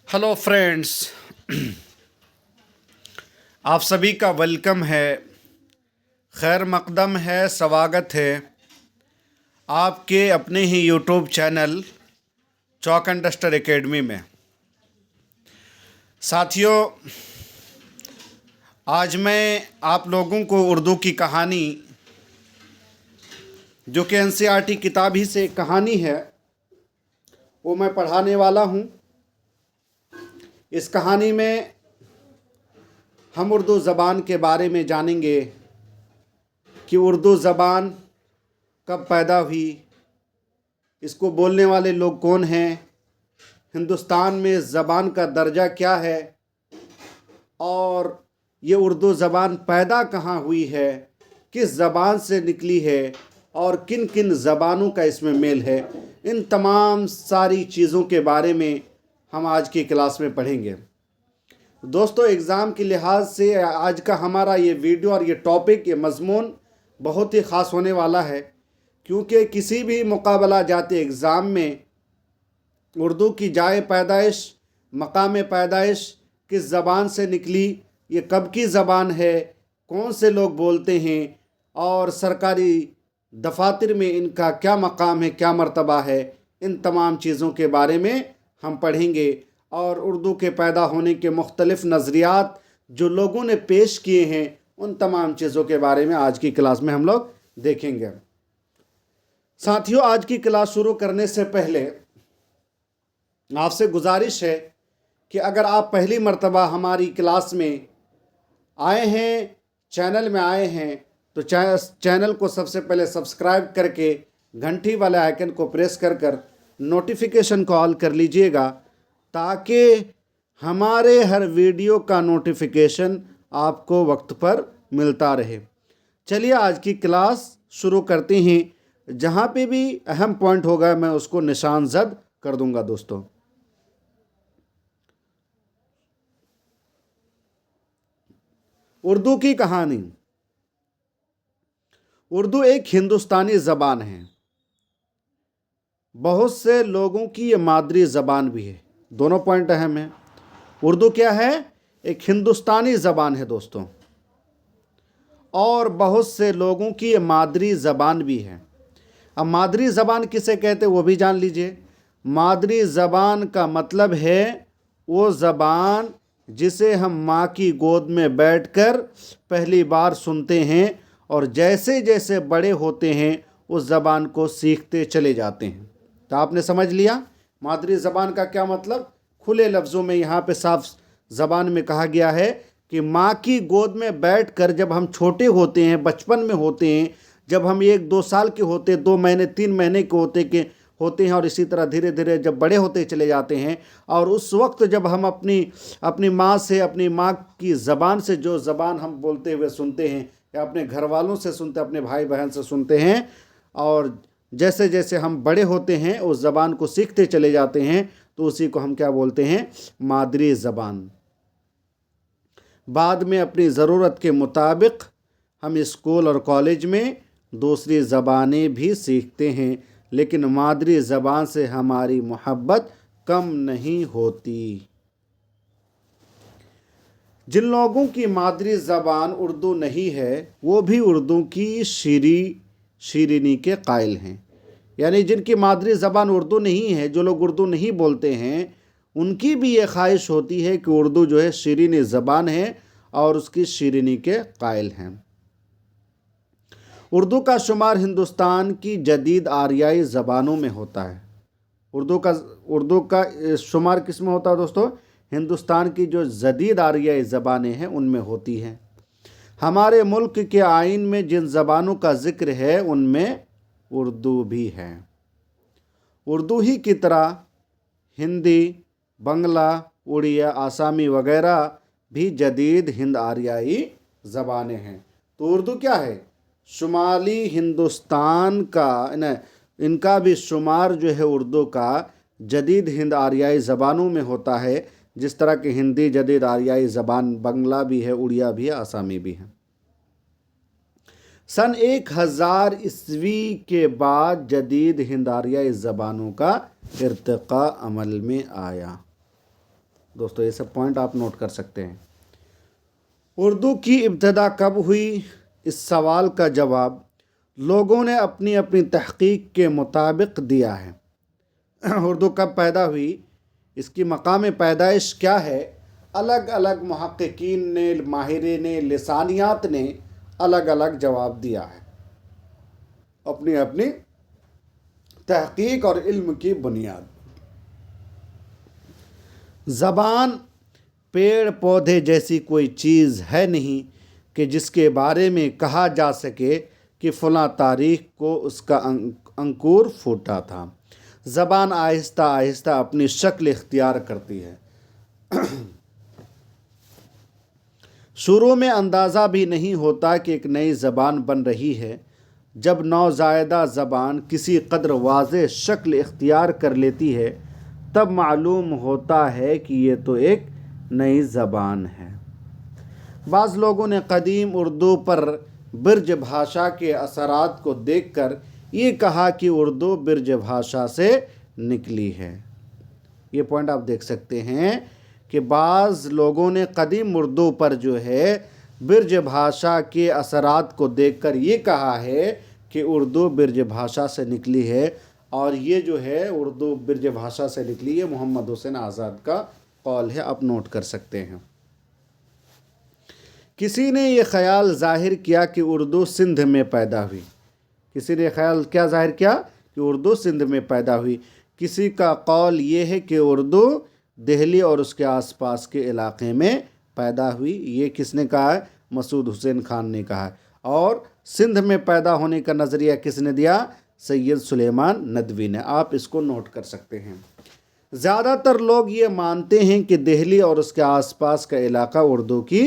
Hello friends. आप सभी का वेलकम है, खैर मकदम है, स्वागत है आपके अपने ही YouTube channel chalk and duster academy में। साथियों, आज मैं आप लोगों को उर्दू की कहानी, जो कि एनसीईआरटी किताब ही से एक कहानी है, वो मैं पढ़ाने वाला हूँ। इस कहानी में हम उर्दू ज़बान के बारे में जानेंगे कि उर्दू ज़बान कब पैदा हुई, इसको बोलने वाले लोग कौन हैं, हिंदुस्तान में ज़बान का दर्जा क्या है, और ये उर्दू ज़बान पैदा कहाँ हुई है, किस ज़बान से निकली है और किन किन ज़बानों का इसमें मेल है। इन तमाम सारी चीज़ों के बारे में हम आज की क्लास में पढ़ेंगे। दोस्तों, एग्ज़ाम के लिहाज से आज का हमारा ये वीडियो और ये टॉपिक, ये मज़मून बहुत ही ख़ास होने वाला है, क्योंकि किसी भी मुकाबला जाती एग्ज़ाम में उर्दू की जाए पैदाइश, मकाम पैदाइश किस ज़बान से निकली, ये कब की ज़बान है, कौन से लोग बोलते हैं, और सरकारी दफातर में इनका क्या मकाम है, क्या मर्तबा है, इन तमाम चीज़ों के बारे में हम पढ़ेंगे। और उर्दू के पैदा होने के मुख्तलिफ़ नज़रियात जो लोगों ने पेश किए हैं, उन तमाम चीज़ों के बारे में आज की क्लास में हम लोग देखेंगे। साथियों, आज की क्लास शुरू करने से पहले आपसे गुजारिश है कि अगर आप पहली मर्तबा हमारी क्लास में आए हैं, चैनल में आए हैं, तो चैनल को सबसे पहले सब्सक्राइब करके घंटी वाले आइकन को प्रेस कर नोटिफिकेशन को ऑल कर लीजिएगा, ताकि हमारे हर वीडियो का नोटिफिकेशन आपको वक्त पर मिलता रहे। चलिए आज की क्लास शुरू करते हैं। जहाँ पे भी अहम पॉइंट होगा मैं उसको निशान ज़द कर दूंगा। दोस्तों, उर्दू की कहानी। उर्दू एक हिंदुस्तानी ज़बान है। बहुत से लोगों की ये मादरी ज़बान भी है। दोनों पॉइंट अहम हैं। उर्दू क्या है? एक हिंदुस्तानी ज़बान है दोस्तों, और बहुत से लोगों की ये मादरी ज़बान भी है। अब मादरी ज़बान किसे कहते हैं वो भी जान लीजिए। मादरी ज़बान का मतलब है वो ज़बान जिसे हम माँ की गोद में बैठकर पहली बार सुनते हैं और जैसे जैसे बड़े होते हैं उस ज़बान को सीखते चले जाते हैं। तो आपने समझ लिया मादरी ज़बान का क्या मतलब। खुले लफ्ज़ों में यहाँ पे साफ ज़बान में कहा गया है कि माँ की गोद में बैठकर जब हम छोटे होते हैं, बचपन में होते हैं, जब हम 1-2 साल के होते, 2 महीने 3 महीने के होते हैं, और इसी तरह धीरे धीरे जब बड़े होते चले जाते हैं, और उस वक्त जब हम अपनी माँ से, अपनी माँ की ज़बान से जो ज़बान हम बोलते हुए सुनते हैं, या अपने घर वालों से सुनते, अपने भाई बहन से सुनते हैं, और जैसे जैसे हम बड़े होते हैं उस ज़बान को सीखते चले जाते हैं, तो उसी को हम क्या बोलते हैं? मादरी ज़बान। बाद में अपनी ज़रूरत के मुताबिक हम स्कूल और कॉलेज में दूसरी ज़बानें भी सीखते हैं, लेकिन मादरी ज़बान से हमारी मोहब्बत कम नहीं होती। जिन लोगों की मादरी ज़बान उर्दू नहीं है वो भी उर्दू की शीरीनी के कायल हैं। यानी जिनकी मादरी ज़बान उर्दू नहीं है, जो लोग उर्दू नहीं बोलते हैं, उनकी भी ये ख्वाहिश होती है कि उर्दू जो है शीरीनी ज़बान है और उसकी शीरीनी के कायल हैं। उर्दू का शुमार हिंदुस्तान की जदीद आरियाई ज़बानों में होता है। उर्दू का शुमार किस में होता है दोस्तों? हिंदुस्तान की जो जदीद आरियाई ज़बानें हैं उनमें होती हैं। हमारे मुल्क के आइन में जिन ज़बानों का ज़िक्र है उनमें उर्दू भी है। उर्दू ही की तरह हिंदी, बंगला, उड़िया, आसामी वगैरह भी जदीद हिंद आरियाई ज़बानें हैं। तो उर्दू क्या है? शुमाली हिंदुस्तान का इनका भी शुमार जो है उर्दू का जदीद हिंद आरियाई ज़बानों में होता है, जिस तरह की हिंदी जदीद आरियाई ज़बान, बंगला भी है, उड़िया भी है, आसामी भी है। सन 1000 ईस्वी के बाद जदीद हिंद आरियाई ज़बानों का इर्तिक़ा अमल में आया। दोस्तों ये सब पॉइंट आप नोट कर सकते हैं। उर्दू की इब्तदा कब हुई, इस सवाल का जवाब लोगों ने अपनी अपनी तहकीक के मुताबिक दिया है। उर्दू कब पैदा हुई, इसकी मकाम पैदाइश क्या है, अलग अलग मुहक्किकीन ने, माहिरीन लिसानियात ने अलग अलग जवाब दिया है अपनी अपनी तहकीक और इल्म की बुनियाद। ज़बान पेड़ पौधे जैसी कोई चीज़ है नहीं कि जिसके बारे में कहा जा सके कि फ़लाँ तारीख को उसका अंकुर फूटा था। ज़बान आहिस्ता आहिस्ता अपनी शक्ल इख्तियार करती है। शुरू में अंदाज़ा भी नहीं होता कि एक नई ज़बान बन रही है। जब नौज़ायदा ज़बान किसी कदर वाज़ेह शक्ल इख्तियार कर लेती है तब मालूम होता है कि ये तो एक नई ज़बान है। बाज़ लोगों ने क़दीम उर्दू पर बिरज भाषा के असरात को देखकर ये कहा कि उर्दू बिरज भाषा से निकली है। ये पॉइंट आप देख सकते हैं कि बाज़ लोगों ने क़दीम उर्दू पर जो है बिरज भाषा के असरात को देखकर ये कहा है कि उर्दू बिरज भाषा से निकली है, और ये जो है उर्दू बिरज भाषा से निकली है मोहम्मद हुसैन आज़ाद का कौल है, आप नोट कर सकते हैं। किसी ने ये ख़याल ज़ाहिर किया कि उर्दू सिंध में पैदा हुई। किसी ने ख़याल क्या ज़ाहिर किया कि उर्दू सिंध में पैदा हुई। किसी का कौल ये है कि उर्दू दिल्ली और उसके आसपास के इलाक़े में पैदा हुई। ये किसने कहा है? मसूद हुसैन खान ने कहा है। और सिंध में पैदा होने का नज़रिया किसने दिया? सैयद सुलेमान नदवी ने। आप इसको नोट कर सकते हैं। ज़्यादातर लोग ये मानते हैं कि दिल्ली और उसके आसपास का इलाक़ा उर्दू की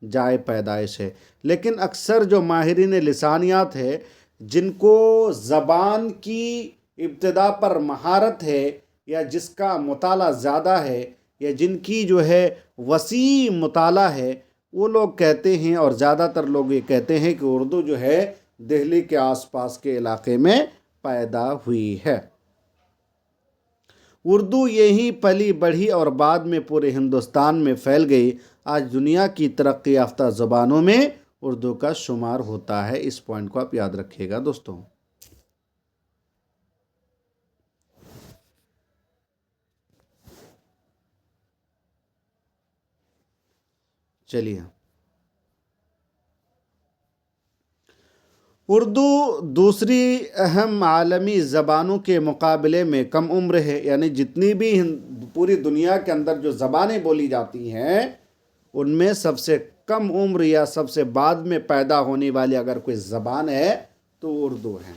जाए पैदाइश है, लेकिन अक्सर जो माहिरीन लिसानियात है, जिनको ज़बान की इब्तिदा पर महारत है या जिसका मुताला ज़्यादा है या जिनकी जो है वसी मुताला है, वो लोग कहते हैं और ज़्यादातर लोग ये कहते हैं कि उर्दू जो है दिल्ली के आसपास के इलाके में पैदा हुई है। उर्दू यहीं पली बढ़ी और बाद में पूरे हिंदुस्तान में फैल गई। आज दुनिया की तरक्की याफ्ता ज़बानों में उर्दू का शुमार होता है। इस पॉइंट को आप याद रखिएगा दोस्तों। चलिए, उर्दू दूसरी अहम आलमी ज़बानों के मुकाबले में कम उम्र है, यानी जितनी भी पूरी दुनिया के अंदर जो ज़बानें बोली जाती हैं उनमें सबसे कम उम्र या सबसे बाद में पैदा होने वाली अगर कोई ज़बान है तो उर्दू है।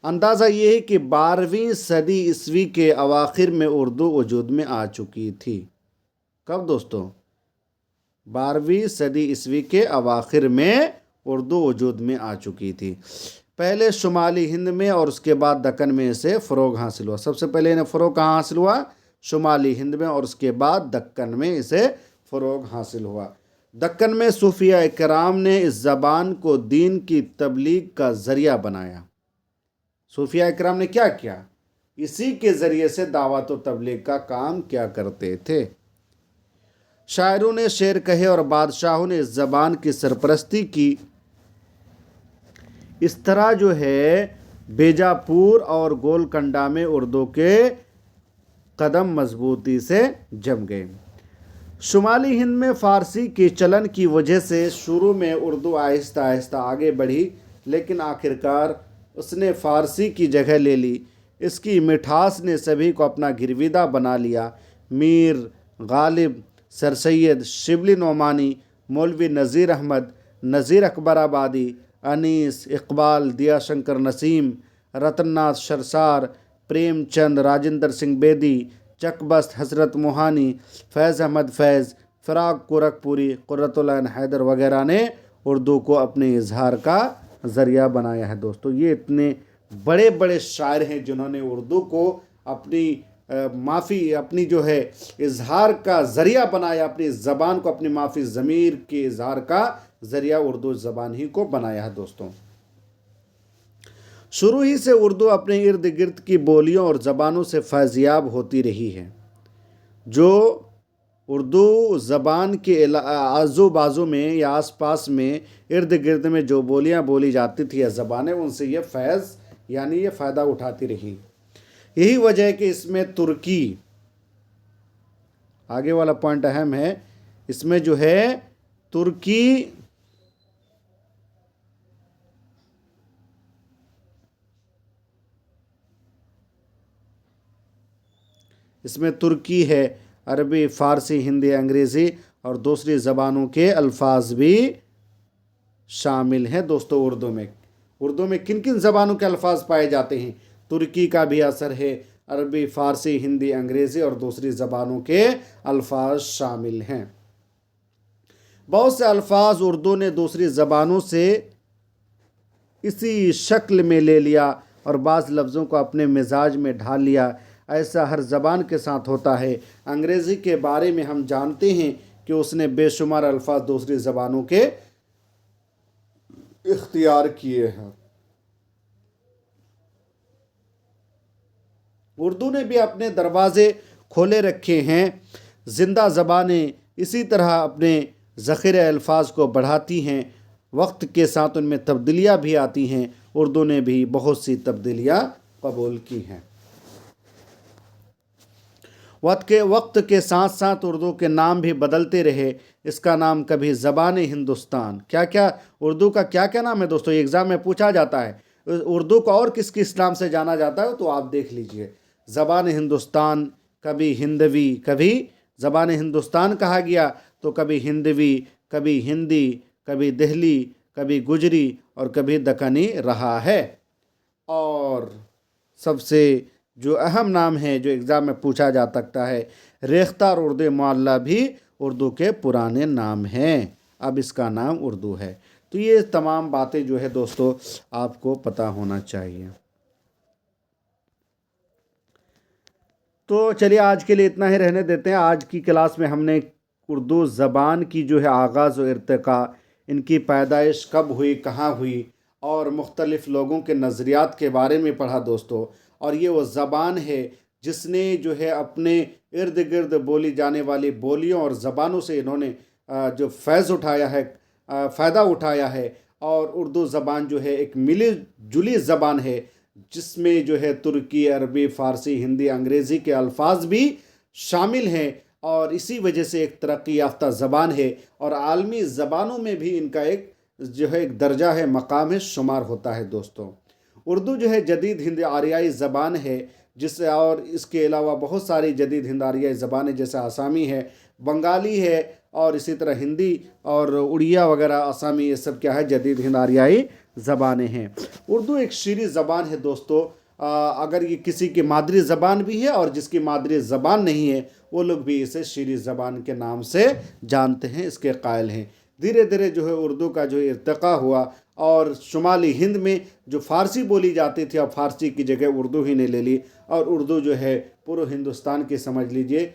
अंदाज़ा ये है कि 12वीं सदी ईस्वी के अवाखिर में उर्दू वजूद में आ चुकी थी। कब दोस्तों? 12वीं सदी ईस्वी के अवाखिर में उर्दू वजूद में आ चुकी थी। पहले शुमाली हिंद में और उसके बाद दक्कन में इसे फ़रोग़ हासिल हुआ। सबसे पहले इन्हें फ़रोग़ कहाँ हासिल हुआ? शुमाली हिंद में, और उसके बाद दक्कन में इसे फ़रोग़ हासिल हुआ। दक्कन में सूफिया इकराम ने इस ज़बान को दीन की तबलीग का ज़रिया बनाया। सूफिया इकराम ने क्या किया? इसी के ज़रिए से दावत व तबलीग का काम क्या करते थे। शायरों ने शेर कहे और बादशाहों ने इस ज़बान की सरपरस्ती की। इस तरह जो है बीजापुर और गोलकंडा में उर्दू के कदम मजबूती से जम गए। शुमाली हिंद में फ़ारसी के चलन की वजह से शुरू में उर्दू आहिस्ता आहिस्ता आगे बढ़ी, लेकिन आखिरकार उसने फ़ारसी की जगह ले ली। इसकी मिठास ने सभी को अपना गिरविदा बना लिया। मीर गालिब, सर सैयद शिबली नोमानी, मौलवी नज़ीर अहमद, नज़ीर अकबर आबादी, अनीस, इकबाल, दिया शंकर नसीम, रतननाथ शरसार, प्रेमचंद, राजेंद्र सिंह बेदी, चकबस्त, हजरत मोहानी, फैज़ अहमद फैज़, फ़राग गोरखपुरी, कुर्रतुल ऐन हैदर वगैरह ने उर्दू को अपने इजहार का ज़रिया बनाया है। दोस्तों ये इतने बड़े बड़े शायर हैं जिन्होंने उर्दू को अपनी जो है इजहार का ज़रिया बनाया, अपनी ज़बान को अपनी माफ़ी ज़मीर के इजहार का ज़रिया उर्दू ज़बान ही को बनाया है। दोस्तों शुरू ही से उर्दू अपने इर्द गिर्द की बोलियों और ज़बानों से फैज़याब होती रही है। जो اردو زبان کے آزو بازو میں یا آس پاس میں ارد گرد میں جو بولیاں بولی جاتی تھی یا زبانیں، ان سے یہ فیض یعنی یہ فائدہ اٹھاتی رہی۔ یہی وجہ ہے کہ اس میں ترکی، آگے والا پوائنٹ اہم ہے، اس میں جو ہے ترکی ہے، عربی، فارسی، ہندی، انگریزی اور دوسری زبانوں کے الفاظ بھی شامل ہیں دوستو۔ اردو میں کن کن زبانوں کے الفاظ پائے جاتے ہیں؟ ترکی کا بھی اثر ہے، عربی، فارسی، ہندی، انگریزی اور دوسری زبانوں کے الفاظ شامل ہیں۔ بہت سے الفاظ اردو نے دوسری زبانوں سے اسی شکل میں لے لیا اور بعض لفظوں کو اپنے مزاج میں ڈھال لیا۔ ایسا ہر زبان کے ساتھ ہوتا ہے۔ انگریزی کے بارے میں ہم جانتے ہیں کہ اس نے بے شمار الفاظ دوسری زبانوں کے اختیار کیے ہیں۔ اردو نے بھی اپنے دروازے کھولے رکھے ہیں۔ زندہ زبانیں اسی طرح اپنے ذخیرہ الفاظ کو بڑھاتی ہیں، وقت کے ساتھ ان میں تبدیلیاں بھی آتی ہیں۔ اردو نے بھی بہت سی تبدیلیاں قبول کی ہیں۔ وقت کے ساتھ ساتھ اردو کے نام بھی بدلتے رہے۔ اس کا نام کبھی زبان ہندوستان، اردو کا کیا نام ہے دوستو؟ یہ ایگزام میں پوچھا جاتا ہے، اردو کو اور کس نام سے جانا جاتا ہے تو آپ دیکھ لیجئے۔ زبان ہندوستان، کبھی ہندوی، کبھی زبان ہندوستان کہا گیا تو کبھی ہندوی، کبھی ہندی، کبھی دہلی، کبھی گجری اور کبھی دکنی رہا ہے۔ اور سب سے جو اہم نام ہے جو ایگزام میں پوچھا جا سکتا ہے، ریختہ اور اردو معلیٰ بھی اردو کے پرانے نام ہیں، اب اس کا نام اردو ہے۔ تو یہ تمام باتیں جو ہے دوستو آپ کو پتہ ہونا چاہیے۔ تو چلیے آج کے لیے اتنا ہی رہنے دیتے ہیں۔ آج کی کلاس میں ہم نے اردو زبان کی جو ہے آغاز و ارتقاء، ان کی پیدائش کب ہوئی، کہاں ہوئی، اور مختلف لوگوں کے نظریات کے بارے میں پڑھا دوستو۔ اور یہ وہ زبان ہے جس نے جو ہے اپنے ارد گرد بولی جانے والی بولیوں اور زبانوں سے انہوں نے جو فائدہ اٹھایا ہے۔ اور اردو زبان جو ہے ایک ملی جلی زبان ہے، جس میں جو ہے ترکی، عربی، فارسی، ہندی، انگریزی کے الفاظ بھی شامل ہیں، اور اسی وجہ سے ایک ترقی یافتہ زبان ہے، اور عالمی زبانوں میں بھی ان کا ایک جو ہے ایک درجہ ہے، مقام ہے، شمار ہوتا ہے دوستو۔ اردو جو ہے جدید ہند آریائی زبان ہے، اور اس کے علاوہ بہت ساری جدید ہند آریائی زبانیں جیسے آسامی ہے، بنگالی ہے، اور اسی طرح ہندی اور اڑیا وغیرہ آسامی، یہ سب کیا ہے، جدید ہند آریائی زبانیں ہیں۔ اردو ایک شیریں زبان ہے دوستو۔ اگر یہ کسی کی مادری زبان بھی ہے اور جس کی مادری زبان نہیں ہے، وہ لوگ بھی اسے شیریں زبان کے نام سے جانتے ہیں، اس کے قائل ہیں۔ دھیرے دھیرے جو ہے اردو کا جو ارتقاء ہوا، اور شمالی ہند میں جو فارسی بولی جاتی تھی، اب فارسی کی جگہ اردو ہی نے لے لی، اور اردو جو ہے پورے ہندوستان کی سمجھ لیجئے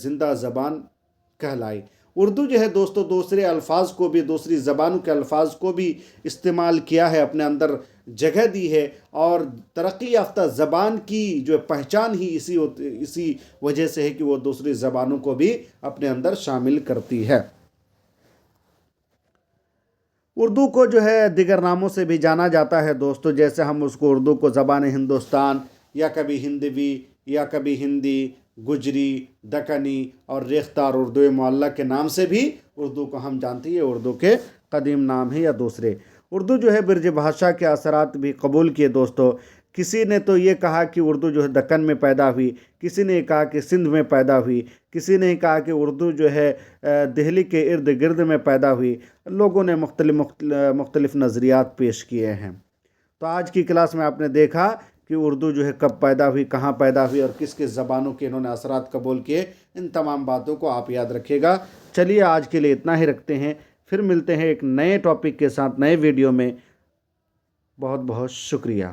زندہ زبان کہلائی۔ اردو جو ہے دوستو دوسرے الفاظ کو بھی، دوسری زبانوں کے الفاظ کو بھی استعمال کیا ہے، اپنے اندر جگہ دی ہے، اور ترقی یافتہ زبان کی جو پہچان ہی اسی وجہ سے ہے کہ وہ دوسری زبانوں کو بھی اپنے اندر شامل کرتی ہے۔ اردو کو جو ہے دیگر ناموں سے بھی جانا جاتا ہے دوستو، جیسے ہم اس کو اردو کو زبان ہندوستان، یا کبھی ہندوی، یا کبھی ہندی، گجری، دکنی اور ریختہ اور اردو معلیٰ کے نام سے بھی اردو کو ہم جانتے ہیں، اردو کے قدیم نام ہیں یا دوسرے۔ اردو جو ہے برج بھاشا کے اثرات بھی قبول کیے دوستو۔ کسی نے تو یہ کہا کہ اردو جو ہے دکن میں پیدا ہوئی، کسی نے کہا کہ سندھ میں پیدا ہوئی، کسی نے کہا کہ اردو جو ہے دہلی کے ارد گرد میں پیدا ہوئی۔ لوگوں نے مختلف نظریات پیش کیے ہیں۔ تو آج کی کلاس میں آپ نے دیکھا کہ اردو جو ہے کب پیدا ہوئی، کہاں پیدا ہوئی، اور کس کس زبانوں کے انہوں نے اثرات قبول کیے، ان تمام باتوں کو آپ یاد رکھیے گا۔ چلیے آج کے لیے اتنا ہی رکھتے ہیں، پھر ملتے ہیں ایک نئے ٹاپک کے ساتھ نئے ویڈیو میں۔ بہت بہت شکریہ۔